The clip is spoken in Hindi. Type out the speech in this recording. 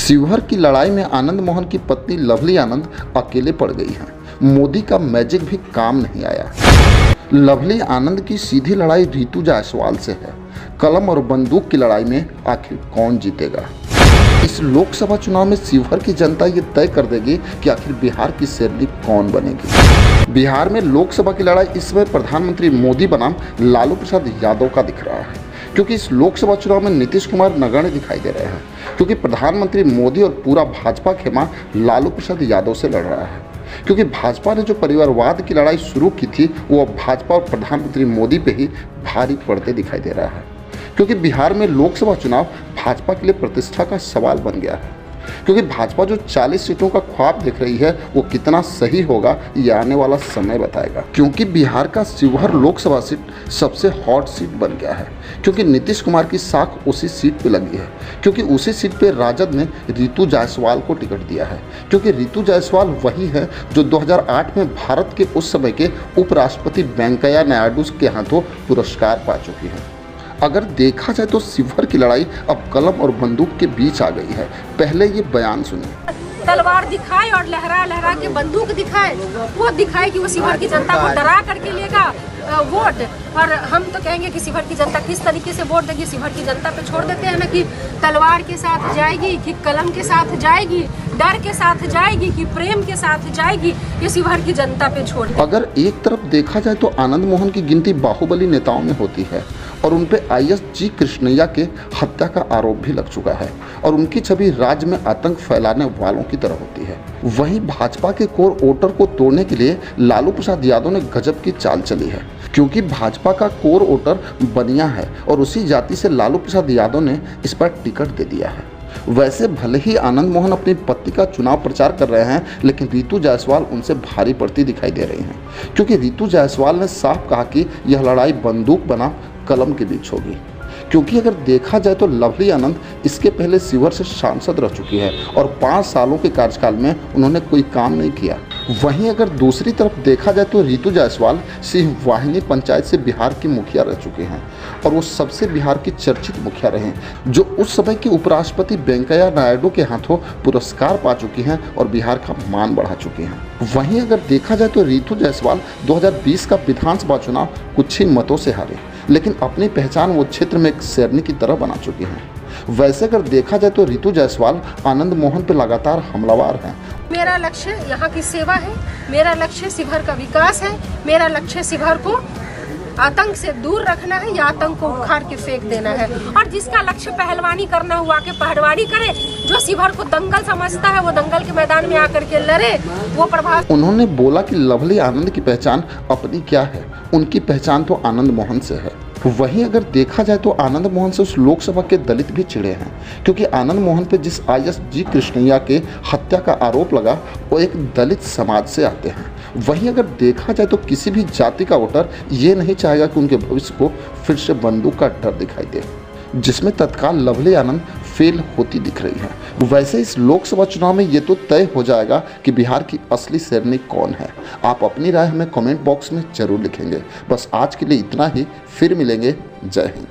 शिवहर की लड़ाई में आनंद मोहन की पत्नी लवली आनंद अकेले पड़ गई हैं। मोदी का मैजिक भी काम नहीं आया। लवली आनंद की सीधी लड़ाई रितु जायसवाल से है। कलम और बंदूक की लड़ाई में आखिर कौन जीतेगा? इस लोकसभा चुनाव में शिवहर की जनता ये तय कर देगी कि आखिर बिहार की शेरनी कौन बनेगी। बिहार में लोकसभा की लड़ाई इस समय प्रधानमंत्री मोदी बनाम लालू प्रसाद यादव का दिख रहा है, क्योंकि इस लोकसभा चुनाव में नीतीश कुमार नगण्य दिखाई दे रहे हैं, क्योंकि प्रधानमंत्री मोदी और पूरा भाजपा खेमा लालू प्रसाद यादव से लड़ रहा है। क्योंकि भाजपा ने जो परिवारवाद की लड़ाई शुरू की थी वो अब भाजपा और प्रधानमंत्री मोदी पे ही भारी पड़ते दिखाई दे रहा है, क्योंकि बिहार में लोकसभा चुनाव भाजपा के लिए प्रतिष्ठा का सवाल बन गया है। क्योंकि भाजपा जो 40 सीटों का ख्वाब देख रही है वो कितना सही होगा ये आने वाला समय बताएगा। क्योंकि बिहार का शिवहर लोकसभा सीट सबसे हॉट सीट बन गया है, क्योंकि नीतीश कुमार की साख उसी सीट पे लगी है, क्योंकि उसी सीट पे राजद ने रितु जायसवाल को टिकट दिया है, क्योंकि रितु जायसवाल वही है जो 2008 में भारत के उस समय के उपराष्ट्रपति वेंकैया नायडू के हाथों पुरस्कार पा चुकी है। अगर देखा जाए तो शिवहर की लड़ाई अब कलम और बंदूक के बीच आ गई है। पहले ये बयान सुनिए। तलवार दिखाए और लहरा लहरा के बंदूक दिखाए, वो दिखाए कि वो शिवहर की जनता को डरा करके लेगा वोट। और हम तो कहेंगे कि शिवहर की जनता किस तरीके से वोट देगी। शिवहर की जनता पे छोड़ देते हैं ना कि तलवार के साथ जाएगी कि कलम के साथ जाएगी, डर के साथ जाएगी कि प्रेम के साथ जाएगी, ये शिवहर की जनता पे छोड़। अगर एक तरफ देखा जाए तो आनंद मोहन की गिनती बाहुबली नेताओं में होती है और उन पे IAS जी कृष्णैया के हत्या का आरोप भी लग चुका है और उनकी छवि राज्य में आतंक फैलाने वालों की तरह होती है। वहीं भाजपा के कोर वोटर को तोड़ने के लिए लालू प्रसाद यादव ने गजब की चाल चली है, क्योंकि भाजपा का कोर वोटर बनिया है और उसी जाति से लालू प्रसाद यादव ने इस पर टिकट दे दिया है। वैसे भले ही आनंद मोहन अपनी पत्नी का चुनाव प्रचार कर रहे हैं, लेकिन रितु जायसवाल उनसे भारी पड़ती दिखाई दे रही हैं, क्योंकि रितु जायसवाल ने साफ कहा कि यह लड़ाई बंदूक बना कलम के बीच होगी। क्योंकि अगर देखा जाए तो लवली आनंद इसके पहले शिवहर से सांसद रह चुकी है और 5 सालों के कार्यकाल में उन्होंने कोई काम नहीं किया। वहीं अगर दूसरी तरफ देखा जाए तो रितु जायसवाल सिंह वाहिनी पंचायत से बिहार की मुखिया रह चुके हैं और वो सबसे बिहार की चर्चित मुखिया रहे, जो उस समय के उपराष्ट्रपति वेंकैया नायडू के हाथों पुरस्कार पा चुकी हैं और बिहार का मान बढ़ा चुकी हैं। वहीं अगर देखा जाए तो रितु जायसवाल 2020 का विधानसभा चुनाव कुछ ही मतों से हारे, लेकिन अपनी पहचान वो क्षेत्र में एक शेरनी की तरह बना चुकी हैं। वैसे अगर देखा जाए तो रितु जायसवाल आनंद मोहन पर लगातार हमलावर हैं। मेरा लक्ष्य यहाँ की सेवा है, मेरा लक्ष्य शिवहर का विकास है, मेरा लक्ष्य शिवहर को आतंक से दूर रखना है या आतंक को उखाड़ के फेंक देना है। और जिसका लक्ष्य पहलवानी करना हुआ के पहलवानी करे, जो शिवहर को दंगल समझता है वो दंगल के मैदान में आकर के लड़े, वो प्रभाव। उन्होंने बोला कि लवली आनंद की पहचान अपनी क्या है, उनकी पहचान तो आनंद मोहन से है। वहीं अगर देखा जाए तो आनंद मोहन से उस लोकसभा के दलित भी चिढ़े हैं, क्योंकि आनंद मोहन पे जिस IAS जी कृष्णैया के हत्या का आरोप लगा वो एक दलित समाज से आते हैं। वहीं अगर देखा जाए तो किसी भी जाति का वोटर ये नहीं चाहेगा कि उनके भविष्य को फिर से बंदूक का डर दिखाई दे, जिसमें तत्काल लवली आनंद फेल होती दिख रही है। वैसे इस लोकसभा चुनाव में ये तो तय हो जाएगा कि बिहार की असली शेरनी कौन है। आप अपनी राय हमें कमेंट बॉक्स में जरूर लिखेंगे। बस आज के लिए इतना ही, फिर मिलेंगे। जय हिंद।